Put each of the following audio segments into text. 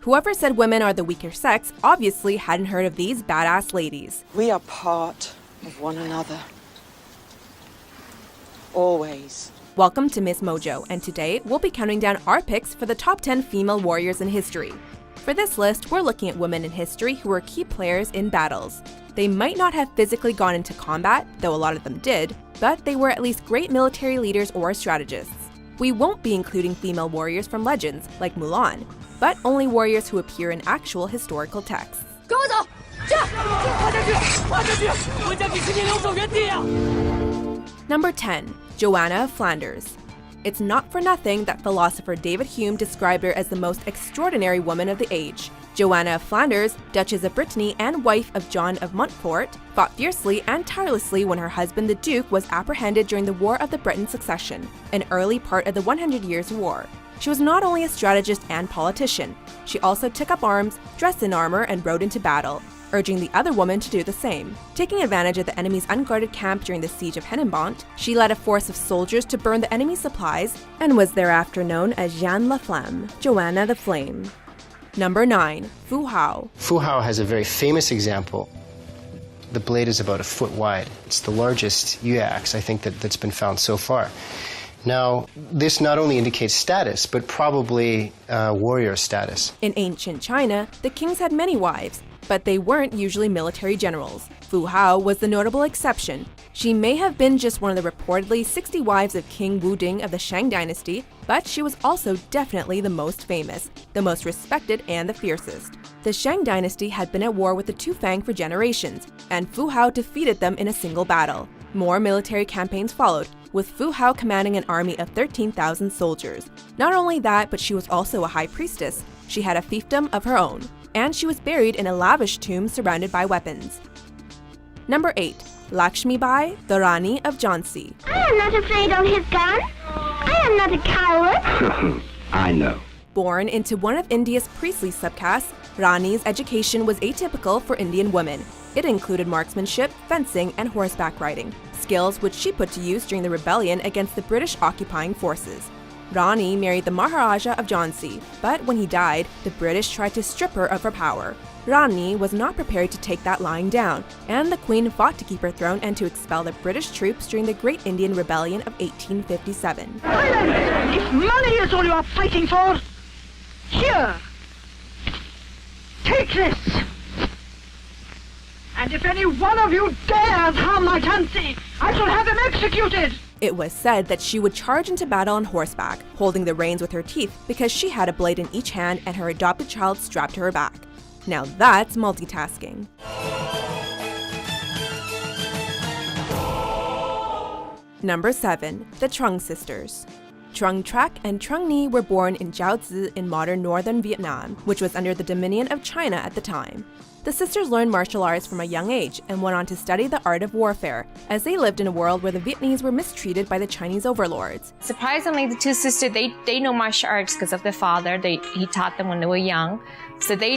Whoever said women are the weaker sex obviously hadn't heard of these badass ladies. We are part of one another. Always. Welcome to Miss Mojo, and today we'll be counting down our picks for the top 10 female warriors in history. For this list, we're looking at women in history who were key players in battles. They might not have physically gone into combat, though a lot of them did, but they were at least great military leaders or strategists. We won't be including female warriors from legends, like Mulan, but only warriors who appear in actual historical texts. Number 10. Joanna of Flanders. It's not for nothing that philosopher David Hume described her as the most extraordinary woman of the age. Joanna of Flanders, Duchess of Brittany and wife of John of Montfort, fought fiercely and tirelessly when her husband the Duke was apprehended during the War of the Breton Succession, an early part of the 100 Years' War. She was not only a strategist and politician, she also took up arms, dressed in armor, and rode into battle, urging the other women to do the same. Taking advantage of the enemy's unguarded camp during the siege of Hennebont, she led a force of soldiers to burn the enemy's supplies and was thereafter known as Jeanne la Flamme, Joanna the Flame. Number 9. Fu Hao. Fu Hao has a very famous example. The blade is about a foot wide. It's the largest yue axe, I think, that's been found so far. Now, this not only indicates status, but probably warrior status. In ancient China, the kings had many wives, but they weren't usually military generals. Fu Hao was the notable exception. She may have been just one of the reportedly 60 wives of King Wu Ding of the Shang dynasty, but she was also definitely the most famous, the most respected, and the fiercest. The Shang dynasty had been at war with the Two Fang for generations, and Fu Hao defeated them in a single battle. More military campaigns followed, with Fu Hao commanding an army of 13,000 soldiers. Not only that, but she was also a high priestess. She had a fiefdom of her own, and she was buried in a lavish tomb surrounded by weapons. Number 8. Lakshmi Bai, the Rani of Jhansi. I am not afraid of his gun. I am not a coward. I know. Born into one of India's priestly subcastes, Rani's education was atypical for Indian women. It included marksmanship, fencing, and horseback riding, skills which she put to use during the rebellion against the British occupying forces. Rani married the Maharaja of Jhansi, but when he died, the British tried to strip her of her power. Rani was not prepared to take that lying down, and the Queen fought to keep her throne and to expel the British troops during the Great Indian Rebellion of 1857. If money is all you are fighting for, here, take this. And if any one of you dares harm my Jhansi, I shall have him executed. It was said that she would charge into battle on horseback, holding the reins with her teeth because she had a blade in each hand and her adopted child strapped to her back. Now that's multitasking. Number 7. The Trung sisters. Trung Trắc and Trung Nhi were born in Giao Dzi in modern northern Vietnam, which was under the dominion of China at the time. The sisters learned martial arts from a young age and went on to study the art of warfare, as they lived in a world where the Vietnamese were mistreated by the Chinese overlords. Surprisingly, the two sisters, they know martial arts because of their father. He taught them when they were young. So they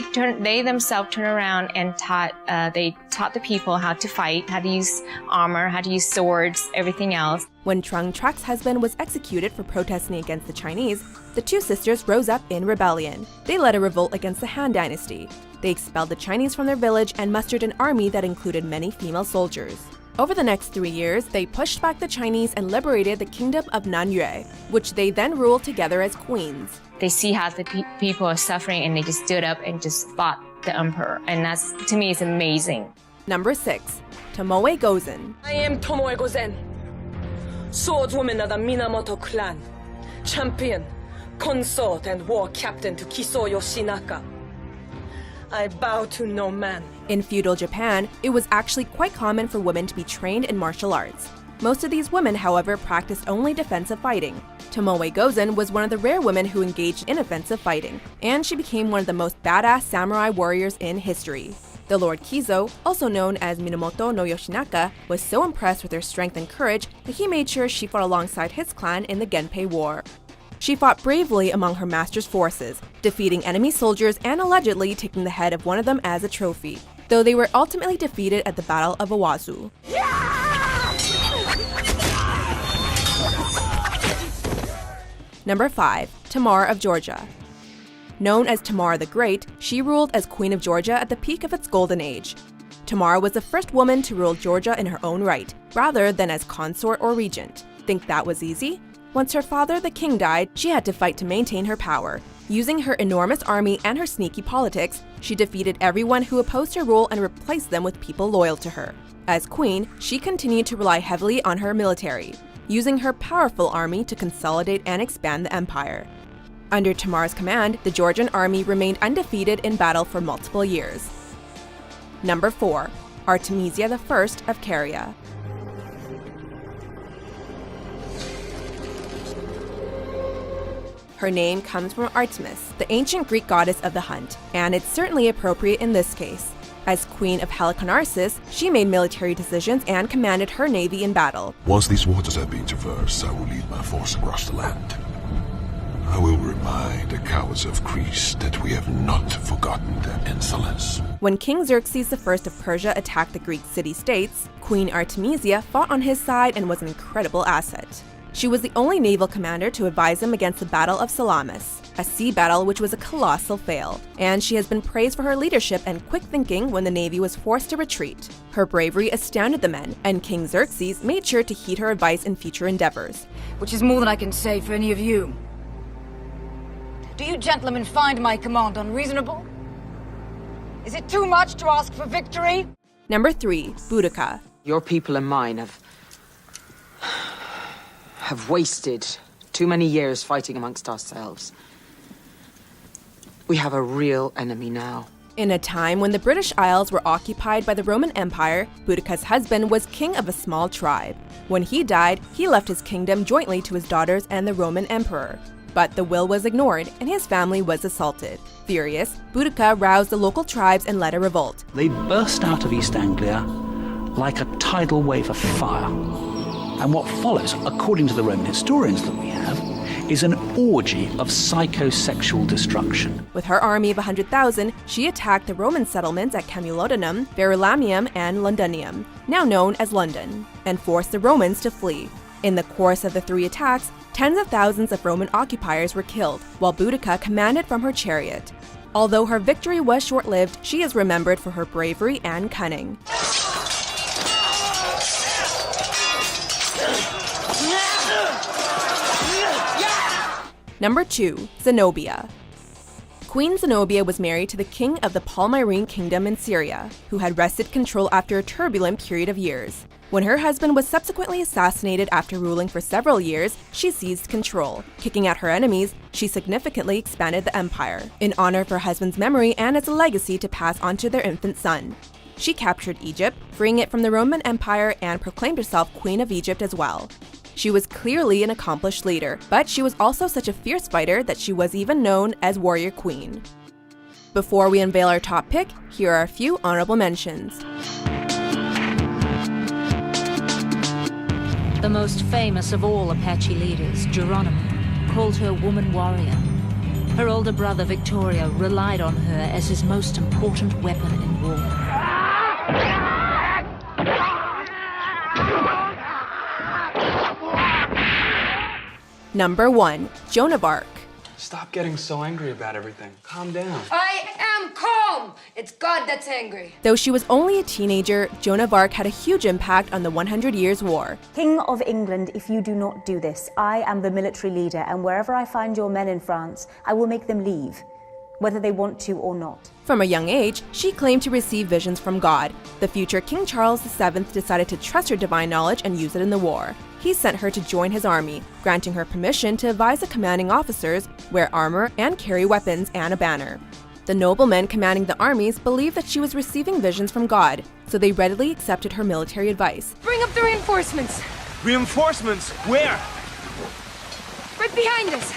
themselves turned around and taught the people how to fight, how to use armor, how to use swords, everything else. When Trung Trac's husband was executed for protesting against the Chinese, the two sisters rose up in rebellion. They led a revolt against the Han Dynasty. They expelled the Chinese from their village and mustered an army that included many female soldiers. Over the next 3 years, they pushed back the Chinese and liberated the kingdom of Nanyue, which they then ruled together as queens. They see how the people are suffering and they just stood up and just fought the emperor. And that's, to me, is amazing. Number 6. Tomoe Gozen. I am Tomoe Gozen, swordswoman of the Minamoto clan, champion, consort, and war captain to Kiso Yoshinaka. I bow to no man. In feudal Japan, it was actually quite common for women to be trained in martial arts. Most of these women, however, practiced only defensive fighting. Tomoe Gozen was one of the rare women who engaged in offensive fighting, and she became one of the most badass samurai warriors in history. The Lord Kizo, also known as Minamoto no Yoshinaka, was so impressed with her strength and courage that he made sure she fought alongside his clan in the Genpei War. She fought bravely among her master's forces, defeating enemy soldiers and allegedly taking the head of one of them as a trophy, though they were ultimately defeated at the Battle of Owazu. Number 5. Tamar of Georgia. Known as Tamara the Great, she ruled as Queen of Georgia at the peak of its golden age. Tamara was the first woman to rule Georgia in her own right, rather than as consort or regent. Think that was easy? Once her father, the king, died, she had to fight to maintain her power. Using her enormous army and her sneaky politics, she defeated everyone who opposed her rule and replaced them with people loyal to her. As queen, she continued to rely heavily on her military, using her powerful army to consolidate and expand the empire. Under Tamara's command, the Georgian army remained undefeated in battle for multiple years. Number 4. Artemisia I of Caria. Her name comes from Artemis, the ancient Greek goddess of the hunt, and it's certainly appropriate in this case. As queen of Halicarnassus, she made military decisions and commanded her navy in battle. Once these waters have been traversed, I will lead my force across the land. I will remind the cowards of Greece that we have not forgotten their insolence. When King Xerxes I of Persia attacked the Greek city-states, Queen Artemisia fought on his side and was an incredible asset. She was the only naval commander to advise him against the Battle of Salamis, a sea battle which was a colossal fail, and she has been praised for her leadership and quick thinking when the navy was forced to retreat. Her bravery astounded the men, and King Xerxes made sure to heed her advice in future endeavors. Which is more than I can say for any of you. Do you gentlemen find my command unreasonable? Is it too much to ask for victory? Number 3. Boudica. Your people and mine have wasted too many years fighting amongst ourselves. We have a real enemy now. In a time when the British Isles were occupied by the Roman Empire, Boudica's husband was king of a small tribe. When he died, he left his kingdom jointly to his daughters and the Roman emperor. But the will was ignored, and his family was assaulted. Furious, Boudica roused the local tribes and led a revolt. They burst out of East Anglia like a tidal wave of fire. And what follows, according to the Roman historians that we have, is an orgy of psychosexual destruction. With her army of 100,000, she attacked the Roman settlements at Camulodunum, Verulamium, and Londinium, now known as London, and forced the Romans to flee. In the course of the 3 attacks, tens of thousands of Roman occupiers were killed, while Boudica commanded from her chariot. Although her victory was short-lived, she is remembered for her bravery and cunning. Number 2. Zenobia. Queen Zenobia was married to the king of the Palmyrene kingdom in Syria, who had wrested control after a turbulent period of years. When her husband was subsequently assassinated after ruling for several years, she seized control. Kicking out her enemies, she significantly expanded the empire, in honor of her husband's memory and as a legacy to pass on to their infant son. She captured Egypt, freeing it from the Roman Empire, and proclaimed herself Queen of Egypt as well. She was clearly an accomplished leader, but she was also such a fierce fighter that she was even known as Warrior Queen. Before we unveil our top pick, here are a few honorable mentions. The most famous of all Apache leaders, Geronimo, called her woman warrior. Her older brother, Victoria, relied on her as his most important weapon in war. Number 1. Joan of Arc. Stop getting so angry about everything. Calm down. I am calm! It's God that's angry. Though she was only a teenager, Joan of Arc had a huge impact on the 100 Years' War. King of England, if you do not do this, I am the military leader, and wherever I find your men in France, I will make them leave, whether they want to or not. From a young age, she claimed to receive visions from God. The future King Charles VII decided to trust her divine knowledge and use it in the war. He sent her to join his army, granting her permission to advise the commanding officers, wear armor, and carry weapons and a banner. The noblemen commanding the armies believed that she was receiving visions from God, so they readily accepted her military advice. Bring up the reinforcements! Reinforcements? Where? Right behind us!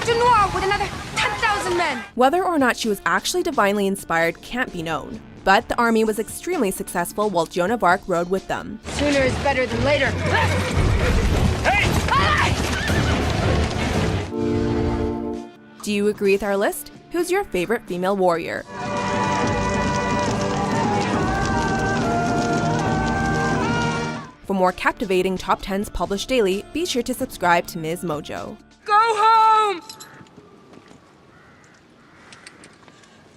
Dunois with another 10,000 men! Whether or not she was actually divinely inspired can't be known, but the army was extremely successful while Joan of Arc rode with them. Sooner is better than later. Hey! Do you agree with our list? Who's your favorite female warrior? For more captivating top 10s published daily, be sure to subscribe to Ms. Mojo. Go home!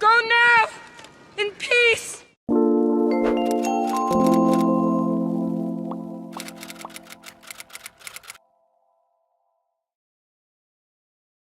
Go